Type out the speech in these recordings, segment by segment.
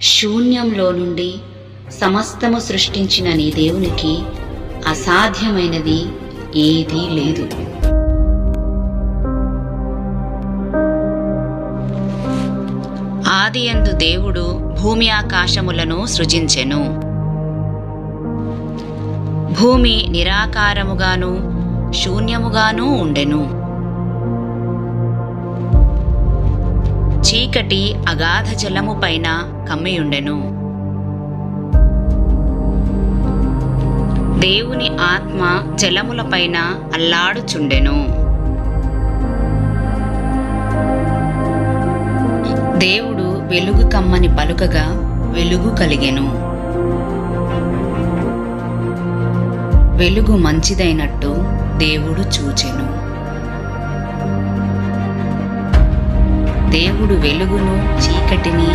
శూన్యంలో నుండి సమస్తము సృష్టించిన నీ దేవునికి అసాధ్యమైనది ఏదీ లేదు. ఆదియందు దేవుడు భూమి ఆకాశములను సృజించెను. భూమి నిరాకారముగాను శూన్యముగాను ఉండెను. చీకటి అగాధ జలము పైన కమ్మియుండెను. దేవుని ఆత్మ జలములపైన అల్లాడుచుండెను. దేవుడు వెలుగు కమ్మని పలుకగా వెలుగు కలిగెను. వెలుగు మంచిదైనట్టు దేవుడు చూచెను. దేవుడు వెలుగును చీకటిని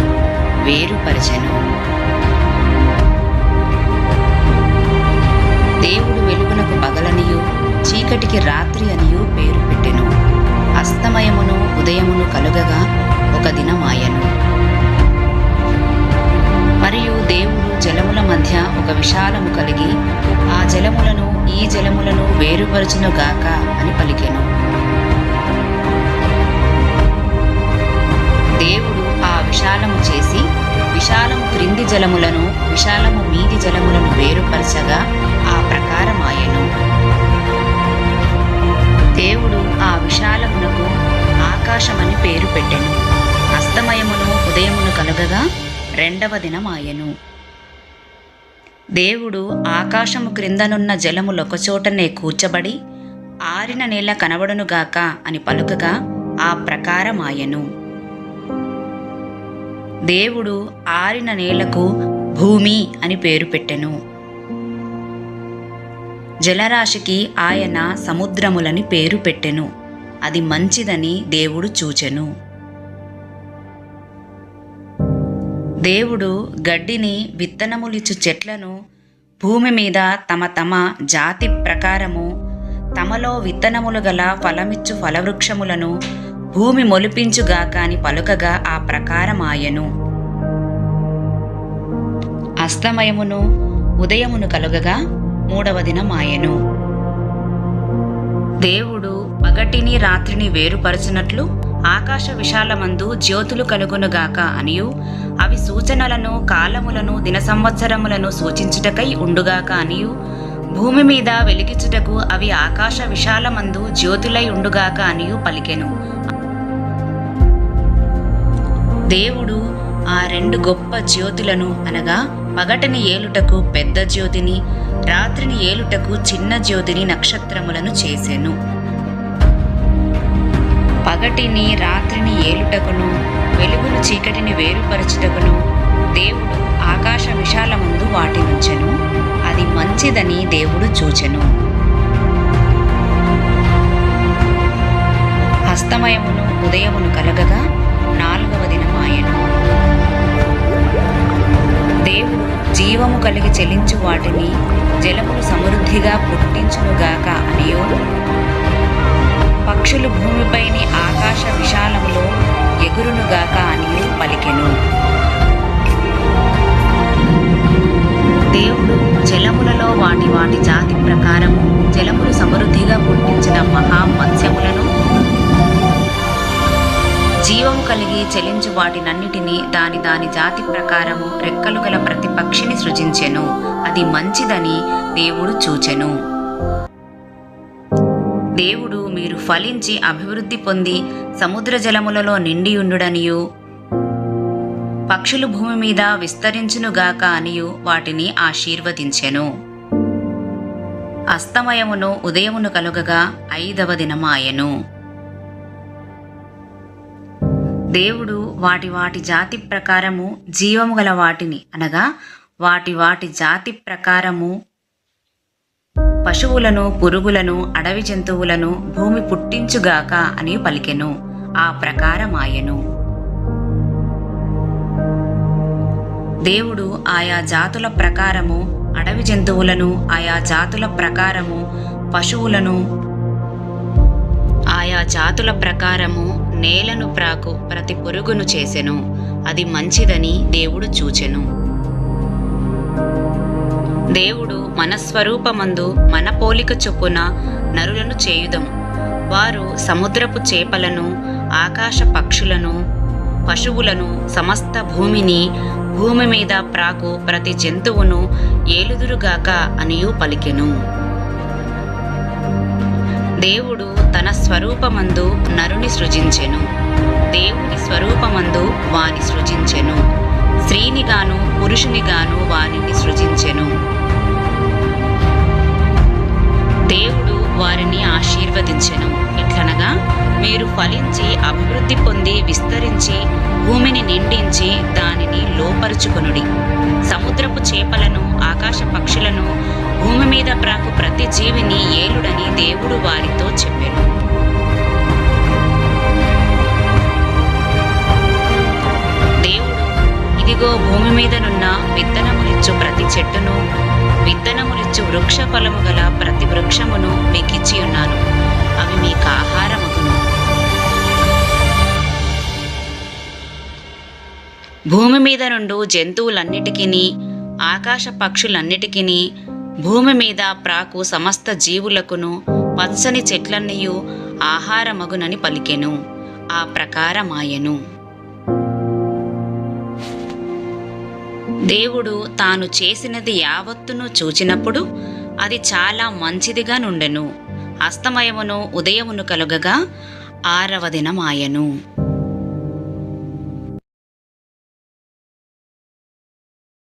వేరుపరచెను. దేవుడు వెలుగునకు పగలనియు చీకటికి రాత్రి అనియు పేరు పెట్టెను. అస్తమయమును ఉదయమును కలుగగా ఒక దినమాయెను. మరియు దేవుడు జలముల మధ్య ఒక విశాలము కలిగి ఆ జలములను ఈ జలములను వేరుపరచునుగాక అని పలికెను. దేవుడు ఆ విశాలము చేసి విశాలము క్రింది జలములను విశాలము మీది జలములను వేరుపరచగా ఆ ప్రకారమాయెను. దేవుడు ఆ విశాలమునకు ఆకాశమని పేరు పెట్టెను. అస్తమయమును ఉదయమును కలుగగా రెండవ దినమాయెను. దేవుడు ఆకాశము క్రిందనున్న జలములొకచోటనే కూర్చబడి ఆరిన నేల కనబడునుగాక అని పలుకగా ఆ ప్రకారమాయెను. దేవుడు ఆరిన నేలకు భూమి అని పేరు పెట్టెను. జలరాశికి ఆయన సముద్రములని పేరు పెట్టెను. అది మంచిదని దేవుడు చూచెను. దేవుడు గడ్డిని విత్తనములిచ్చు చెట్లను భూమి మీద తమ తమ జాతి ప్రకారము తమలో విత్తనములు గల ఫలమిచ్చు ఫలవృక్షములను భూమి మొలిపించుగాక అని పలుకగా ఆ ప్రకారమాయెను. అస్తమయమును ఉదయమును కలుగగా మూడవ దినమాయెను. దేవుడు పగటిని రాత్రిని వేరుపరచునట్లు ఆకాశ విశాలమందు జ్యోతులు కలుగునుగాక అనియు అవి సూచనలను కాలములను దిన సంవత్సరములను సూచించుటకై ఉండుగాక అనియు భూమి మీద వెలిగించుటకు అవి ఆకాశ విశాలమందు జ్యోతులై ఉండుగాక అనియు పలికెను. దేవుడు ఆ రెండు గొప్ప జ్యోతులను అనగా పగటిని ఏలుటకు పెద్ద జ్యోతిని రాత్రిని ఏలుటకు చిన్న జ్యోతిని నక్షత్రములను చేసెను. పగటిని రాత్రిని ఏలుటకును వెలుగును చీకటిని వేరుపరచుటకును దేవుడు ఆకాశ విశాలమందు వాటినుంచెను. అది మంచిదని దేవుడు చూచెను. అస్తమయమును ఉదయమును కలగగా నాలుగవ దినమాయెను. దేవుడు జీవము కలిగి చెలించు వాటిని జలములు సమృద్ధిగా పుట్టించునుగాక అనియో పక్షులు భూమిపైని ఆకాశ విశాలములో ఎగురునుగాక అనియు పలికెను. దేవుడు జలములలో వాటి వాటి జాతి ప్రకారము జలములు సమృద్ధిగా పుట్టించిన మహామత్స్యములను జీవము కలిగి చెలించు వాటినన్నిటినీ దాని దాని జాతి ప్రకారము రెక్కలు గల ప్రతి పక్షిని సృజించెను. అది మంచిదని దేవుడు చూచెను. దేవుడు మీరు ఫలించి అభివృద్ధి పొంది సముద్ర జలములలో నిండియుండుడనియు పక్షులు భూమి మీద విస్తరించునుగాక అనియు వాటిని ఆశీర్వదించెను. అస్తమయమును ఉదయమును కలుగగా ఐదవ దినమాయెను. దేవుడు వాటి వాటి జాతి ప్రకారము జీవము గల వాటిని అనగా వాటి వాటి జాతి ప్రకారము పశువులను పురుగులను అడవి జంతువులను భూమి పుట్టించుగాక అని పలికెను. ఆ ప్రకారమాయెను. దేవుడు ఆయా జాతుల ప్రకారము అడవి జంతువులను ఆయా జాతుల ప్రకారము పశువులను ఆయా జాతుల ప్రకారము నేలను ప్రాకు ప్రతి పురుగును చేసెను. అది మంచిదని దేవుడు చూచెను. దేవుడు మన స్వరూపమందు మన పోలిక చొప్పున నరులను చేయుదము. వారు సముద్రపు చేపలను, ఆకాశ పక్షులను, పశువులను, సమస్త భూమిని, భూమి మీద ప్రాకు ప్రతి జంతువును ఏలుదురుగాక అనియు పలికెను. దేవుడు తన స్వరూపమందు నరుని సృజించెను. దేవుని స్వరూపమందు వాని సృజించెను. స్త్రీనిగాను పురుషునిగాను వారిని సృజించెను. దేవుడు వారిని ఆశీర్వదించెను. ఎట్లనగా, మీరు ఫలించి అభివృద్ధి పొంది విస్తరించి భూమిని నిండించి దానిని లోపరుచుకొనుడి. సముద్రపు చేపలను, ఆకాశ పక్షులను, భూమి మీద ప్రాకు ప్రతి జీవిని ఏలుడని దేవుడు వారితో చెప్పెను. దేవుడు, ఇదిగో భూమి మీదనున్న విత్తనములిచ్చు ప్రతి చెట్టును, విత్తనములిచ్చు వృక్ష ఫలము గల ప్రతి వృక్షమును మీకిచ్చి ఉన్నాను. అవి మీకు ఆహారమగును. భూమి మీద నుండు జంతువులన్నిటికిని, ఆకాశ పక్షులన్నిటికిని, భూమి మీద ప్రాకు సమస్త జీవులకును పచ్చని చెట్లన్నయు ఆహారమగునని పలికెను. ఆ ప్రకారమాయెను. దేవుడు తాను చేసినది యావత్తును చూచినప్పుడు అది చాలా మంచిదిగా నుండెను. అస్తమయమును ఉదయమును కలుగగా 6వ దినమాయెను.